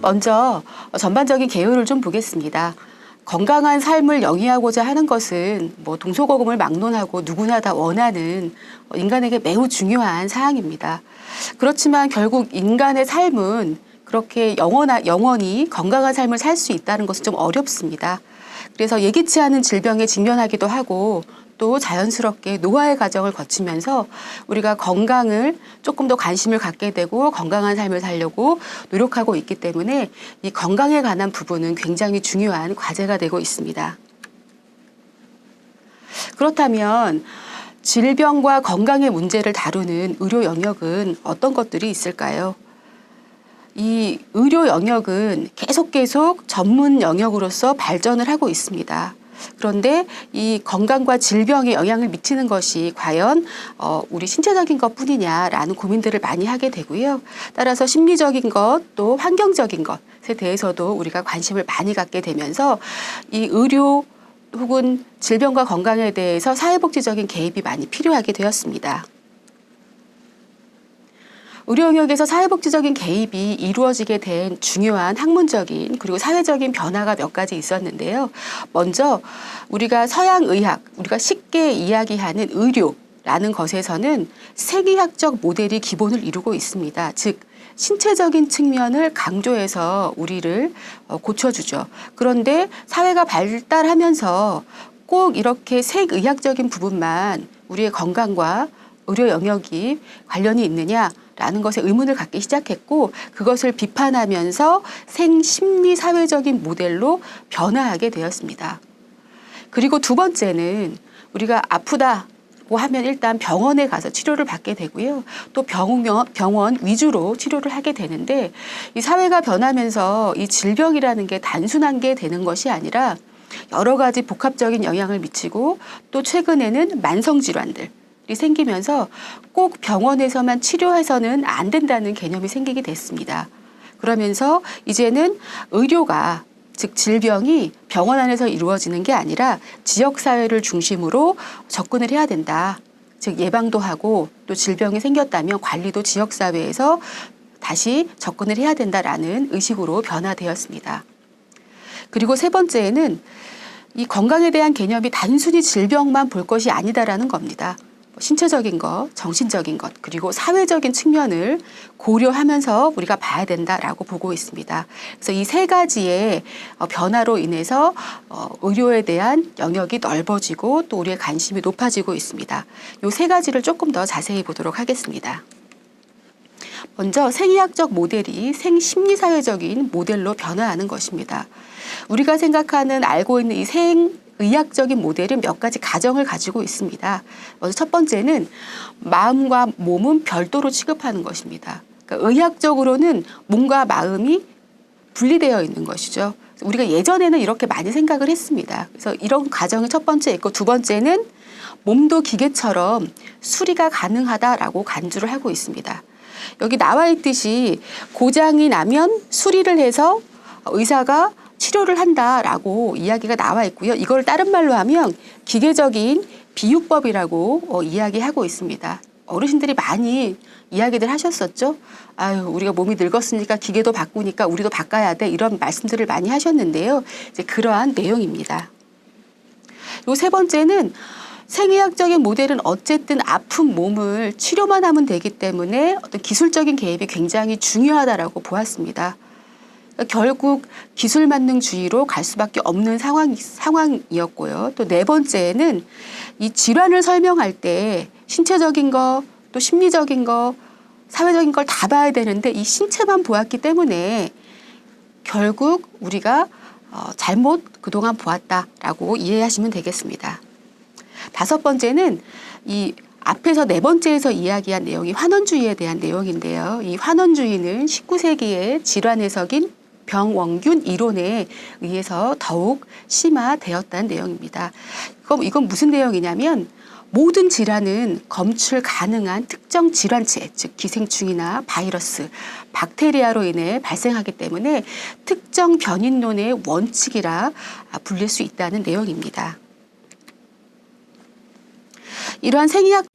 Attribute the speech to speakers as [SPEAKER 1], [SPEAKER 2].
[SPEAKER 1] 먼저 전반적인 개요를 좀 보겠습니다. 건강한 삶을 영위하고자 하는 것은 동서고금을 막론하고 누구나 다 원하는 인간에게 매우 중요한 사항입니다. 그렇지만 결국 인간의 삶은 그렇게 영원히 건강한 삶을 살 수 있다는 것은 좀 어렵습니다. 그래서 예기치 않은 질병에 직면하기도 하고 또 자연스럽게 노화의 과정을 거치면서 우리가 건강을 조금 더 관심을 갖게 되고 건강한 삶을 살려고 노력하고 있기 때문에 이 건강에 관한 부분은 굉장히 중요한 과제가 되고 있습니다. 그렇다면 질병과 건강의 문제를 다루는 의료 영역은 어떤 것들이 있을까요? 이 의료 영역은 계속 전문 영역으로서 발전을 하고 있습니다. 그런데 이 건강과 질병에 영향을 미치는 것이 과연 우리 신체적인 것뿐이냐라는 고민들을 많이 하게 되고요. 따라서 심리적인 것, 또 환경적인 것에 대해서도 우리가 관심을 많이 갖게 되면서 이 의료 혹은 질병과 건강에 대해서 사회복지적인 개입이 많이 필요하게 되었습니다. 의료 영역에서 사회복지적인 개입이 이루어지게 된 중요한 학문적인 그리고 사회적인 변화가 몇 가지 있었는데요. 먼저 우리가 서양의학, 우리가 쉽게 이야기하는 의료라는 것에서는 생의학적 모델이 기본을 이루고 있습니다. 즉 신체적인 측면을 강조해서 우리를 고쳐주죠. 그런데 사회가 발달하면서 꼭 이렇게 생의학적인 부분만 우리의 건강과 의료 영역이 관련이 있느냐라는 것에 의문을 갖기 시작했고 그것을 비판하면서 생심리사회적인 모델로 변화하게 되었습니다. 그리고 두 번째는 우리가 아프다고 하면 일단 병원에 가서 치료를 받게 되고요. 또 병원 위주로 치료를 하게 되는데 이 사회가 변하면서 이 질병이라는 게 단순한 게 되는 것이 아니라 여러 가지 복합적인 영향을 미치고 또 최근에는 만성질환들 이 생기면서 꼭 병원에서만 치료해서는 안 된다는 개념이 생기게 됐습니다. 그러면서 이제는 의료가 즉 질병이 병원 안에서 이루어지는 게 아니라 지역사회를 중심으로 접근을 해야 된다. 즉 예방도 하고 또 질병이 생겼다면 관리도 지역사회에서 다시 접근을 해야 된다라는 의식으로 변화되었습니다. 그리고 세 번째는 이 건강에 대한 개념이 단순히 질병만 볼 것이 아니다라는 겁니다. 신체적인 것, 정신적인 것, 그리고 사회적인 측면을 고려하면서 우리가 봐야 된다라고 보고 있습니다. 그래서 이 세 가지의 변화로 인해서 의료에 대한 영역이 넓어지고 또 우리의 관심이 높아지고 있습니다. 이 세 가지를 조금 더 자세히 보도록 하겠습니다. 먼저 생의학적 모델이 생심리사회적인 모델로 변화하는 것입니다. 우리가 생각하는 알고 있는 이 의학적인 모델은 몇 가지 가정을 가지고 있습니다. 먼저 첫 번째는 마음과 몸은 별도로 취급하는 것입니다. 그러니까 의학적으로는 몸과 마음이 분리되어 있는 것이죠. 우리가 예전에는 이렇게 많이 생각을 했습니다. 그래서 이런 가정이 첫 번째 있고 두 번째는 몸도 기계처럼 수리가 가능하다라고 간주를 하고 있습니다. 여기 나와 있듯이 고장이 나면 수리를 해서 의사가 치료를 한다라고 이야기가 나와 있고요. 이걸 다른 말로 하면 기계적인 비유법이라고 이야기하고 있습니다. 어르신들이 많이 이야기들 하셨었죠. 아유, 우리가 몸이 늙었으니까 기계도 바꾸니까 우리도 바꿔야 돼. 이런 말씀들을 많이 하셨는데요. 이제 그러한 내용입니다. 요 세 번째는 생의학적인 모델은 어쨌든 아픈 몸을 치료만 하면 되기 때문에 어떤 기술적인 개입이 굉장히 중요하다라고 보았습니다. 결국 기술만능주의로 갈 수밖에 없는 상황이었고요. 또 네 번째는 이 질환을 설명할 때 신체적인 거, 또 심리적인 거, 사회적인 걸 다 봐야 되는데 이 신체만 보았기 때문에 결국 우리가 잘못 그동안 보았다라고 이해하시면 되겠습니다. 다섯 번째는 이 앞에서 네 번째에서 이야기한 내용이 환원주의에 대한 내용인데요. 이 환원주의는 19세기의 질환 해석인 병원균 이론에 의해서 더욱 심화되었다는 내용입니다. 이건 무슨 내용이냐면 모든 질환은 검출 가능한 특정 질환체, 즉 기생충이나 바이러스, 박테리아로 인해 발생하기 때문에 특정 변인론의 원칙이라 불릴 수 있다는 내용입니다. 이러한 생의학